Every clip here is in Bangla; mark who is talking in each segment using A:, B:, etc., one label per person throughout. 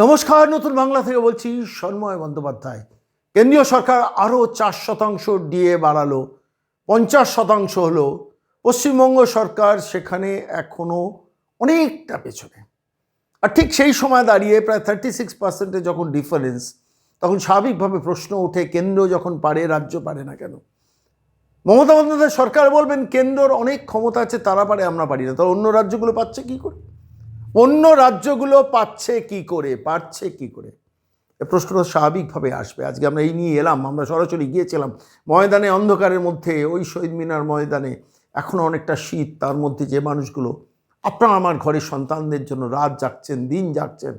A: নমস্কার, নতুন বাংলা থেকে বলছি সন্ময় বন্দ্যোপাধ্যায়। কেন্দ্রীয় সরকার আরও 4% ডিএ বাড়ালো, 50% হলো। পশ্চিমবঙ্গ সরকার সেখানে এখনও অনেকটা পেছনে। আর ঠিক সেই সময় দাঁড়িয়ে প্রায় 36% যখন ডিফারেন্স, তখন স্বাভাবিকভাবে প্রশ্ন ওঠে, কেন্দ্র যখন পারে রাজ্য পারে না কেন? মমতা বন্দ্যোপাধ্যায় সরকার বলবেন কেন্দ্রর অনেক ক্ষমতা আছে, তারা পারে, আমরা পারি না। তো অন্য রাজ্যগুলো পাচ্ছে কি করে? অন্য রাজ্যগুলো পাচ্ছে কি করে, পারছে কি করে? এ প্রশ্নটা স্বাভাবিকভাবে আসবে। আজকে আমরা এই নিয়ে এলাম, আমরা সরাসরি গিয়েছিলাম ময়দানে, অন্ধকারের মধ্যে, ওই শহীদ মিনার ময়দানে। এখনও অনেকটা শীত, তার মধ্যে যে মানুষগুলো আপনার আমার ঘরের সন্তানদের জন্য রাত জাগছেন, দিন জাগছেন,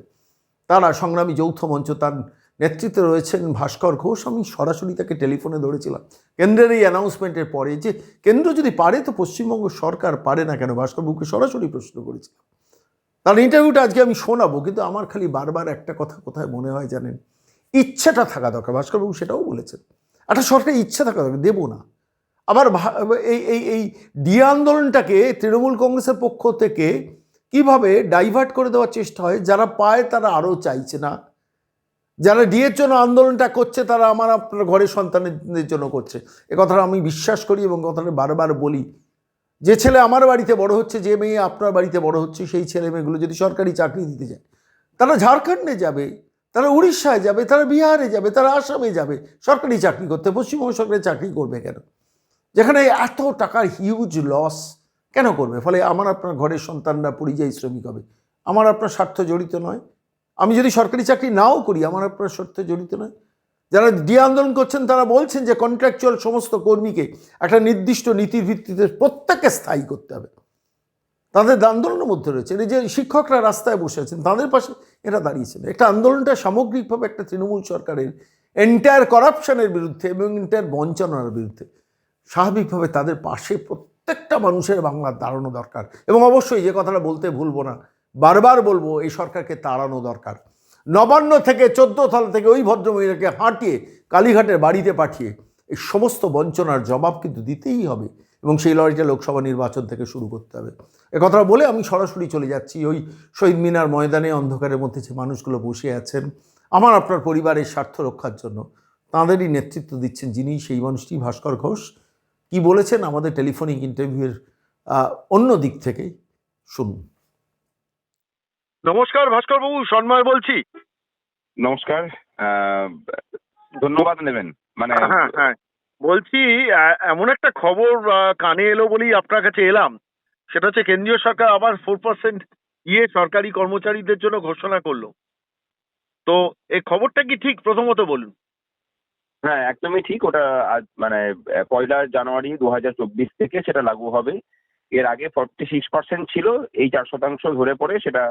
A: তারা সংগ্রামী যৌথ মঞ্চ, তার নেতৃত্বে রয়েছেন ভাস্কর ঘোষ। আমি সরাসরি তাকে টেলিফোনে ধরেছিলাম কেন্দ্রের এই অ্যানাউন্সমেন্টের পরে, যে কেন্দ্র যদি পারে তো পশ্চিমবঙ্গ সরকার পারে না কেন? ভাস্করবাবুকে সরাসরি প্রশ্ন করেছিলাম। তার ইন্টারভিউটা আজকে আমি শোনাবো, কিন্তু আমার খালি বারবার একটা কথা কোথায় মনে হয় জানেন? ইচ্ছেটা থাকা দরকার। ভাস্করবাবু সেটাও বলেছেন, একটা সরকারের ইচ্ছা থাকা দরকার। দেবো না। আবার এই এই এই ডিএ আন্দোলনটাকে তৃণমূল কংগ্রেসের পক্ষ থেকে কিভাবে ডাইভার্ট করে দেওয়ার চেষ্টা হয়, যারা পায় তারা আরও চাইছে না, যারা ডিএর জন্য আন্দোলনটা করছে তারা আমার আপনার ঘরের সন্তানদের জন্য করছে। এ কথাটা আমি বিশ্বাস করি এবং কথাটা বারবার বলি। যে ছেলে আমার বাড়িতে বড় হচ্ছে, যে মেয়ে আপনার বাড়িতে বড় হচ্ছে, সেই ছেলে মেয়েগুলো যদি সরকারি চাকরি দিতে যায়, তারা ঝাড়খণ্ডে যাবে, তারা উড়িষ্যায় যাবে, তারা বিহারে যাবে, তারা আসামে যাবে সরকারি চাকরি করতে। পশ্চিমবঙ্গ সরকারি চাকরি করবে কেন? যেখানে এত টাকার হিউজ লস কেন করবে? ফলে আমার আপনার ঘরের সন্তানরা পরিযায়ী শ্রমিক হবে। আমার আপনার স্বার্থ জড়িত নয়। আমি যদি সরকারি চাকরি নাও করি, আমার আপনার স্বার্থ জড়িত নয়। যারা ডিএ আন্দোলন করছেন তারা বলছেন যে কন্ট্রাকচুয়াল সমস্ত কর্মীকে একটা নির্দিষ্ট নীতির ভিত্তিতে প্রত্যেককে স্থায়ী করতে হবে। তাদের আন্দোলনের মধ্যে রয়েছে। এই যে শিক্ষকরা রাস্তায় বসে আছেন, তাদের পাশে এরা দাঁড়িয়েছেন। একটা আন্দোলনটা সামগ্রিকভাবে একটা তৃণমূল সরকারের এন্টায়ার করাপশনের বিরুদ্ধে এবং এন্টায়ার বঞ্চনার বিরুদ্ধে। স্বাভাবিকভাবে তাদের পাশে প্রত্যেকটা মানুষের বাংলার দাঁড়ানো দরকার। এবং অবশ্যই যে কথাটা বলতে ভুলবো না, বারবার বলবো, এই সরকারকে তাড়ানো দরকার। নবান্ন থেকে 14 তলা থেকে ওই ভদ্রমহিলাকে হাঁটিয়ে কালীঘাটের বাড়িতে পাঠিয়ে এই সমস্ত বঞ্চনার জবাব কিন্তু দিতেই হবে, এবং সেই লড়াইটা লোকসভা নির্বাচন থেকে শুরু করতে হবে। এ কথাটা বলে আমি সরাসরি চলে যাচ্ছি ওই শহীদ মিনার ময়দানে। অন্ধকারের মধ্যে যে মানুষগুলো বসে আছেন আমার আপনার পরিবারের স্বার্থ রক্ষার জন্য, তাঁদেরই নেতৃত্ব দিচ্ছেন যিনি, সেই মানুষটি ভাস্কর ঘোষ। কি বলেছেন আমাদের টেলিফোনিক ইন্টারভিউয়ের অন্য দিক থেকে শুনুন।
B: নমস্কার ভাস্কর বাবু, সন্ময় বলছি।
C: নমস্কার। ধন্যবাদ নেবেন। মানে
B: হ্যাঁ হ্যাঁ, বলছি এমন একটা খবর কানে এলো বলেই আপনার কাছে এলাম। সেটা হচ্ছে কেন্দ্রীয় সরকার আবার 4% সরকারি কর্মচারীদের জন্য ঘোষণা করলো। তো এই খবরটা কি ঠিক? প্রথমত বলুন।
C: হ্যাঁ, একদমই ঠিক। ওটা আজ মানে 1 জানুয়ারি 2024 থেকে সেটা লাগু হবে। এর আগে 46% ছিল, এই 4% ধরে পড়ে সেটা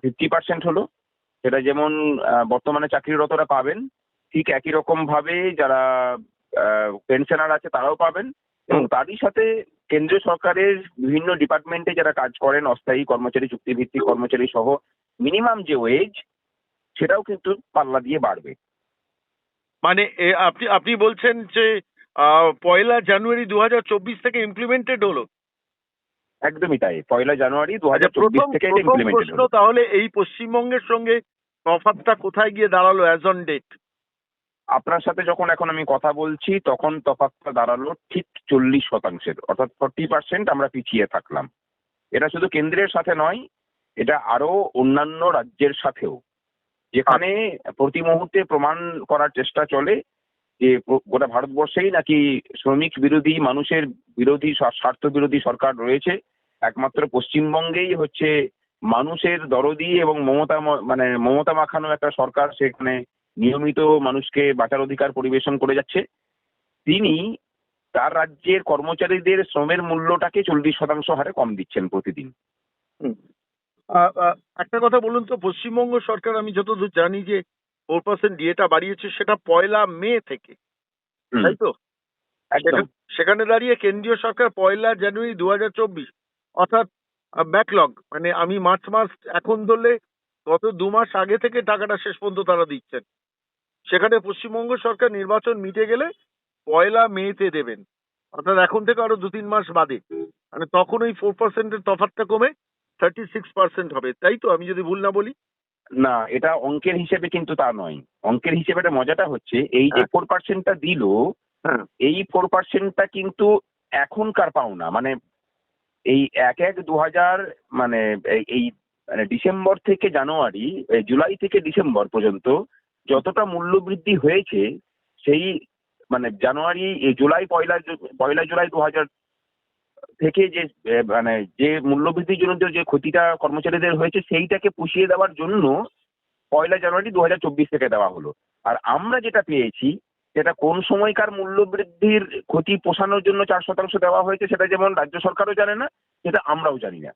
C: 50% হলো। সেটা যেমন বর্তমানে চাকরিরতরা পাবেন, ঠিক একই রকম ভাবে যারা পেনশনার আছে তারাও পাবেন। এবং তারই সাথে কেন্দ্রীয় সরকারের বিভিন্ন ডিপার্টমেন্টে যারা কাজ করেন, অস্থায়ী কর্মচারী, চুক্তিভিত্তিক কর্মচারী সহ মিনিমাম যে ওয়েজ, সেটাও কিন্তু পাল্লা দিয়ে বাড়বে।
B: মানে আপনি আপনি বলছেন যে 1 জানুয়ারি 2024 থেকে ইমপ্লিমেন্টেড হলো?
C: একদমই তাই। 1 জানুয়ারি
B: আচ্ছা,
C: 2024 থেকে এটা
B: প্রথম
C: ইমপ্লিমেন্টেড
B: প্রশ্ন
C: হলো।
B: তাহলে এই পশ্চিমবঙ্গের সঙ্গে তফাৎটা কোথায় গিয়ে দাঁড়ালো অ্যাজ অন ডেট?
C: আপনার সাথে যখন এখন আমি কথা বলছি তখন তফাৎটা দাঁড়ালো ঠিক 40%, অর্থাৎ 40% আমরা পিছিয়ে থাকলাম। এটা শুধু কেন্দ্রের সাথে নয়, এটা আরো অন্যান্য রাজ্যের সাথেও, যেখানে প্রতি মুহূর্তে প্রমাণ করার চেষ্টা চলে যে গোটা ভারতবর্ষেই নাকি শ্রমিক বিরোধী, মানুষের বিরোধী, স্বার্থ বিরোধী সরকার রয়েছে। একমাত্র পশ্চিমবঙ্গেই হচ্ছে মানুষের দরদি এবং মমতা মাখানো একটা সরকার, সেখানে নিয়মিত মানুষকে বাঁচার অধিকার পরিবেশন করে যাচ্ছে। তিনি তার রাজ্যের কর্মচারীদের শ্রমের মূল্যটাকে 40% হারে কম দিচ্ছেন প্রতিদিন।
B: হুম। একটা কথা বলুন তো, পশ্চিমবঙ্গ সরকার আমি যতদূর জানি যে 4% ডিএটা বাড়িয়েছে সেটা 1 মে থেকে,
C: হুম,
B: তাই তো?
C: একদম।
B: সেখানে দাঁড়িয়ে কেন্দ্রীয় সরকার 1 জানুয়ারি 2024, অর্থাৎ ব্যাকলগ, মানে আমি মার্চ মাস এখন ধরলে গত 2 মাস আগে থেকে টাকাটা শেষ পর্যন্ত তারা দিচ্ছেন। সেখানে পশ্চিমবঙ্গ সরকার নির্বাচন মিটে গেলে 1 মেতে দেবেন, অর্থাৎ এখন থেকে আরো 2-3 মাস বাদে। মানে তখন ওই 4%-এর তফাৎটা কমে 36% হবে, তাই তো? আমি যদি ভুল না বলি।
C: না, এটা অঙ্কের হিসেবে কিন্তু তা নয়। অঙ্কের হিসেবে এটা মজাটা হচ্ছে এই যে 4%টা দিল,
B: হ্যাঁ
C: এই 4%টা কিন্তু এখনকার পাওনা, মানে এই 1/1/2000, মানে এই মানে ডিসেম্বর থেকে জানুয়ারি, জুলাই থেকে ডিসেম্বর পর্যন্ত যতটা মূল্য বৃদ্ধি হয়েছে, সেই মানে জানুয়ারি জুলাই পয়লা জুলাই 2000 থেকে যে মানে যে মূল্যবৃদ্ধির জন্য যে ক্ষতিটা কর্মচারীদের হয়েছে সেইটাকে পুষিয়ে দেওয়ার জন্য পয়লা জানুয়ারি 2024 থেকে দেওয়া হলো। আর আমরা যেটা পেয়েছি সেটা কোন সময়কার মূল্যবৃদ্ধির ক্ষতি পোষানোর জন্য 4% দেওয়া হয়েছে সেটা যেমন রাজ্য সরকারও জানে না, সেটা আমরাও জানি না।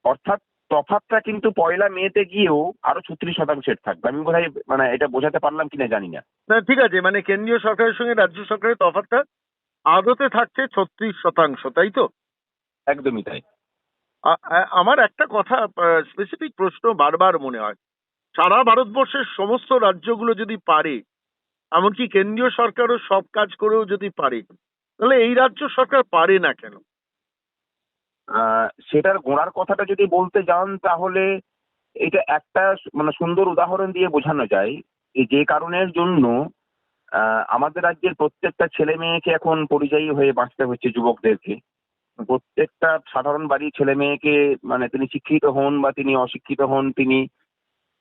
C: অর্থাৎ তফাৎটা কিন্তু পয়লা মেতে গিয়েও আরো 36% থাকবে। আমি বোধহয় মানে এটা বোঝাতে পারলাম কিনা জানি না।
B: না, ঠিক আছে, মানে কেন্দ্রীয় সরকারের সঙ্গে রাজ্য সরকারের তফাৎটা আদতে থাকছে 36%, তাই তো?
C: একদমই তাই।
B: আমার একটা কথা, স্পেসিফিক প্রশ্ন বারবার মনে হয়, সারা ভারতবর্ষের সমস্ত রাজ্যগুলো যদি পারে, এমনকি কেন্দ্রীয় সরকারও সব কাজ করেও যদি পারে, তাহলে এই রাজ্য সরকার পারে না কেন?
C: সেটার গোড়ার কথাটা যদি বলতে যান তাহলে এটা একটা মানে সুন্দর উদাহরণ দিয়ে বোঝানো যায়। এই যে কারণের জন্য আমাদের রাজ্যের প্রত্যেকটা ছেলে মেয়েকে এখন পরিযায়ী হয়ে বাঁচতে হচ্ছে, যুবকদেরকে। প্রত্যেকটা সাধারণ বাড়ির ছেলে মেয়েকে, মানে তিনি শিক্ষিত হন বা তিনি অশিক্ষিত হন, তিনি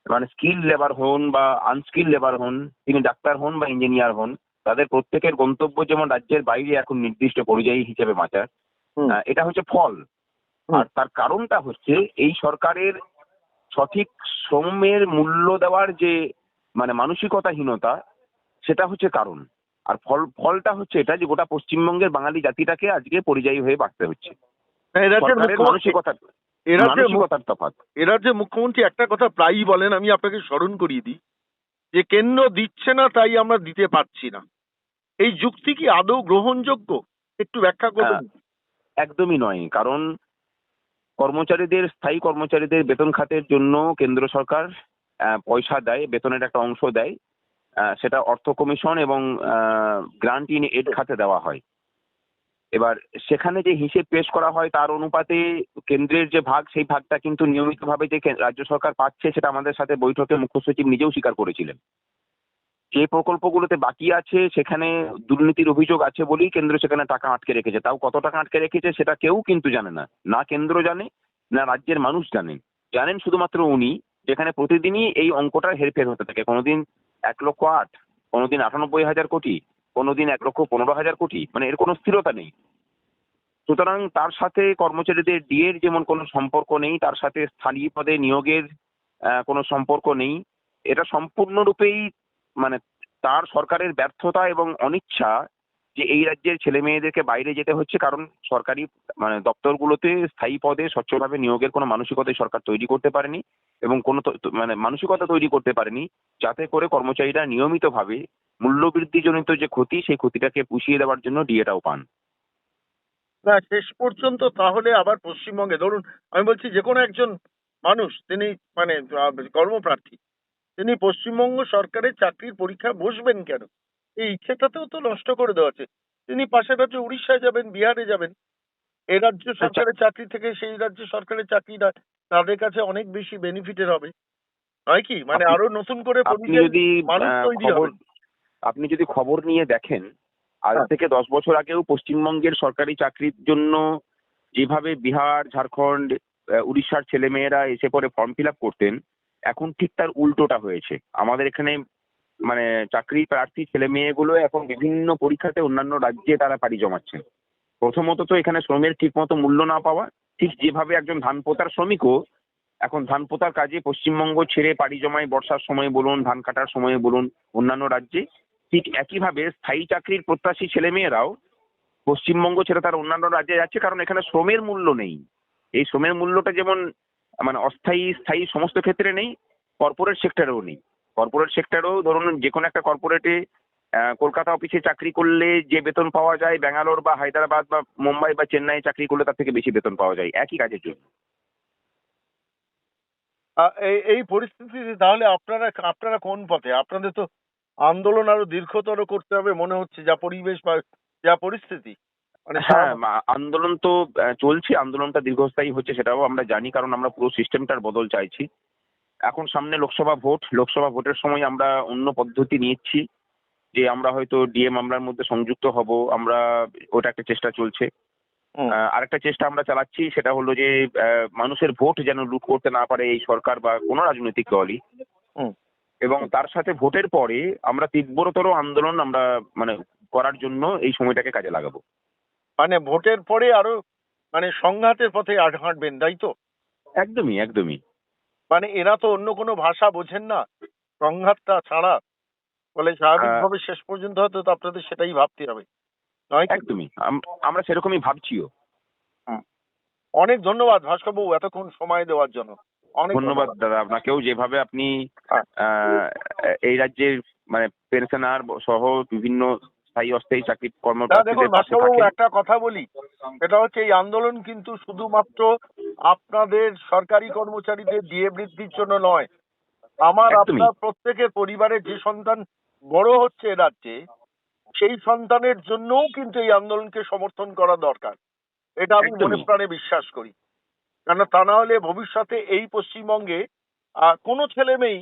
C: মানে স্কিল লেবার হন বা আনস্কিল লেবার হন, তিনি ডাক্তার হন বা ইঞ্জিনিয়ার হন, তাদের প্রত্যেকের গন্তব্য যেমন রাজ্যের বাইরে এখন নির্দিষ্ট পরিযায়ী হিসেবে বাঁচার। এটা হচ্ছে ফল। আর তার কারণটা হচ্ছে এই সরকারের সঠিক শ্রমের মূল্য দেওয়ার যে মানে মানসিকতাহীনতা, সেটা হচ্ছে কারণ। আর ফলটা হচ্ছে এটা যে গোটা পশ্চিমবঙ্গের বাঙালি জাতিটাকে আজকে পরিযায়ী হয়ে বাঁচতে হচ্ছে। সরকারের মানসিকতার তফাৎ।
B: এরা যে মুখ্যমন্ত্রী একটা কথা প্রায়ই বলেন, আমি আপনাকে স্মরণ করিয়ে দিই, যে কেন্দ্র দিচ্ছে না তাই আমরা দিতে পারছি না। এই যুক্তি কি আদৌ গ্রহণযোগ্য? একটু ব্যাখ্যা করুন।
C: একদমই নয়। কারণ স্থায়ী কর্মচারীদের বেতন খাতের জন্য কেন্দ্র সরকার পয়সা দেয়, বেতনের একটা অংশ দেয়। সেটা অর্থ কমিশন এবং গ্রান্ট ইন এড খাতে দেওয়া হয়। এবার সেখানে যে হিসেব পেশ করা হয় তার অনুপাতে কেন্দ্রের যে ভাগ, সেই ভাগটা কিন্তু নিয়মিতভাবে যে রাজ্য সরকার পাচ্ছে সেটা আমাদের সাথে বৈঠকে মুখ্য সচিব নিজেও স্বীকার করেছিলেন। যে প্রকল্পগুলোতে বাকি আছে সেখানে দুর্নীতির অভিযোগ আছে বলেই কেন্দ্র সেখানে টাকা আটকে রেখেছে। তাও কত টাকা আটকে রেখেছে সেটা কেউ কিন্তু জানে না, না কেন্দ্র জানে না রাজ্যের মানুষ জানেন। জানেন শুধুমাত্র উনি, যেখানে প্রতিদিনই এই অঙ্কটা হেরফের হতে থাকে। কোনোদিন 1,08,000, কোনোদিন 98,000 কোটি, কোনোদিন 1,15,000 কোটি, মানে এর কোনো স্থিরতা নেই। সুতরাং তার সাথে কর্মচারীদের ডিএর যেমন কোনো সম্পর্ক নেই, তার সাথে স্থায়ী পদে নিয়োগের কোনো সম্পর্ক নেই। এটা সম্পূর্ণরূপেই মানে তার সরকারের ব্যর্থতা এবং অনিচ্ছা যে এই রাজ্যের ছেলে মেয়েদেরকে বাইরে যেতে হচ্ছে, কারণ সরকারি মানে দপ্তরগুলোতে স্থায়ী পদে স্বচ্ছভাবে নিয়োগের কোনো মানসিকতাই সরকার তৈরি করতে পারেনি এবং কোনো মানে মানসিকতা তৈরি করতে পারেনি যাতে করে কর্মচারীরা নিয়মিতভাবে মূল্যবৃদ্ধিজনিত যে ক্ষতি, সেই ক্ষতিটাকে পুষিয়ে দেওয়ার জন্য ডিএটাও পান।
B: না, শেষ পর্যন্ত তাহলে আবার পশ্চিমবঙ্গে ধরুন, আমি বলছি যে কোনো একজন মানুষ, তিনি মানে কর্মপ্রার্থী, তিনি পশ্চিমবঙ্গ সরকারের চাকরির পরীক্ষায় বসবেন কেন? এই ইচ্ছেটাতেও তো নষ্ট করে দেওয়া আছে। তিনি পাশের রাজ্যে উড়িষ্যায় যাবেন, বিহারে যাবেন, এই রাজ্য সরকারের চাকরি থেকে সেই রাজ্য সরকারের চাকরিটা তাদের কাছে অনেক বেশি বেনিফিটের হবে, নয় কি? মানে আরো নতুন করে
C: আপনি যদি
B: মানুষ তৈরি হবে।
C: আপনি যদি খবর নিয়ে দেখেন, আজ থেকে 10 বছর আগেও পশ্চিমবঙ্গের সরকারি চাকরির জন্য যেভাবে বিহার, ঝাড়খণ্ড, উড়িষ্যার ছেলে মেয়েরা এসে পরে ফর্ম ফিল আপ করতেন, এখন ঠিক তার উল্টোটা হয়েছে। আমাদের এখানে মানে চাকরি প্রার্থী ছেলে মেয়েগুলো এখন বিভিন্ন পরীক্ষাতে অন্যান্য রাজ্যে তারা পাড়ি জমাচ্ছেন। প্রথমত তো এখানে শ্রমের ঠিক মতো মূল্য না পাওয়া, ঠিক যেভাবে একজন ধান পোতার শ্রমিকও এখন ধান পোতার কাজে পশ্চিমবঙ্গ ছেড়ে পাড়ি জমায় বর্ষার সময় বলুন, ধান কাটার সময় বলুন অন্যান্য রাজ্যে, ঠিক একইভাবে স্থায়ী চাকরির প্রত্যাশী ছেলে মেয়েরাও পশ্চিমবঙ্গ ছেড়ে তার অন্যান্য রাজ্যে যাচ্ছে, কারণ এখানে শ্রমের মূল্য নেই। এই শ্রমের মূল্যটা যেমন মানে অস্থায়ী স্থায়ী সমস্ত ক্ষেত্রে নেই, কর্পোরেট সেক্টরেও নেই। কর্পোরেট সেক্টরেও ধরুন যে কোনো একটা কর্পোরেটে কলকাতা অফিসে চাকরি করলে যে বেতন পাওয়া যায়, ব্যাঙ্গালোর বা হায়দ্রাবাদ বা মুম্বাই বা চেন্নাই চাকরি করলে তার থেকে বেশি বেতন পাওয়া যায় একই কাজের জন্য।
B: এই পরিস্থিতিতে তাহলে আপনারা আপনারা কোন পথে? আপনাদের তো আন্দোলন আরো দীর্ঘতর করতে হবে মনে হচ্ছে, যা পরিবেশ বা যা পরিস্থিতি। মানে
C: হ্যাঁ, আন্দোলন তো চলছে। আন্দোলনটা দীর্ঘস্থায়ী হচ্ছে সেটাও আমরা জানি, কারণ আমরা পুরো সিস্টেমটার বদল চাইছি। এখন সামনে লোকসভা ভোটের সময় আমরা অন্য পদ্ধতি নিচ্ছি, যে আমরা হয়তো ডিএ মামলার মধ্যে সংযুক্ত হব, আমরা ওটা একটা চেষ্টা চলছে। আরেকটা চেষ্টা আমরা চালাচ্ছি, সেটা হলো যে মানুষের ভোট যেন লুট করতে না পারে এই সরকার বা কোনো রাজনৈতিক দলই।
B: হুম।
C: এবং তার সাথে ভোটের পরে আমরা তীব্রতর আন্দোলন আমরা মানে করার জন্য এই সময়টাকে কাজে লাগাবো।
B: মানে ভোটের পরে আরো মানে সংঘাতের পথে হাঁটবেন, তাই তো?
C: একদমই একদমই
B: মানে এরা তো অন্য কোনো ভাষা বোঝেন না সংঘাতটা ছাড়া, বলে স্বাভাবিকভাবে শেষ পর্যন্ত হয়তো তো আপনাদের সেটাই ভাবতে হবে, নয় কি?
C: একদমই আমরা সেরকমই ভাবছিও।
B: অনেক ধন্যবাদ ভাস্করবাবু এতক্ষণ সময় দেওয়ার জন্য। অনেক
C: ধন্যবাদ দাদা আপনাকেও, যেভাবে আপনি
B: হ্যাঁ।
C: এই রাজ্যের মানে পেনশনার সহ বিভিন্ন স্থায়ী অস্থায়ী চাকরি
B: না দেখুন
C: কর্মপ্রার্থীদের পাশে
B: ভাস্করবাবু
C: থাকেন।
B: একটা কথা বলি, এটা হচ্ছে এই আন্দোলন কিন্তু শুধুমাত্র আপনাদের সরকারি কর্মচারীদের ডিএ বৃদ্ধির জন্য নয়, আমার
C: একদমই।
B: আপনার প্রত্যেকের পরিবারের যে সন্তান বড় হচ্ছে এ রাজ্যে সেই সন্তানের জন্যও কিন্তু এই আন্দোলনকে সমর্থন করা দরকার। এটা আমি মনে
C: একদমই
B: প্রাণে বিশ্বাস করি। কেন তা না হলে ভবিষ্যতে এই পশ্চিমবঙ্গে কোনো ছেলে মেয়েই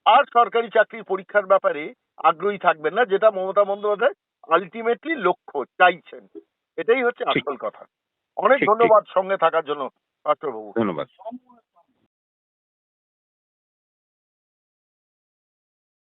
B: আর সরকারি চাকরির পরীক্ষার ব্যাপারে আগ্রহী থাকবেন না, যেটা মমতা বন্দ্যোপাধ্যায় আলটিমেটলি লক্ষ্য চাইছেন। এটাই হচ্ছে
C: ঠিক
B: আসল কথা। অনেক
C: ঠিক ঠিক
B: ধন্যবাদ সঙ্গে থাকার জন্য ডাক্তারবাবু।
C: ধন্যবাদ।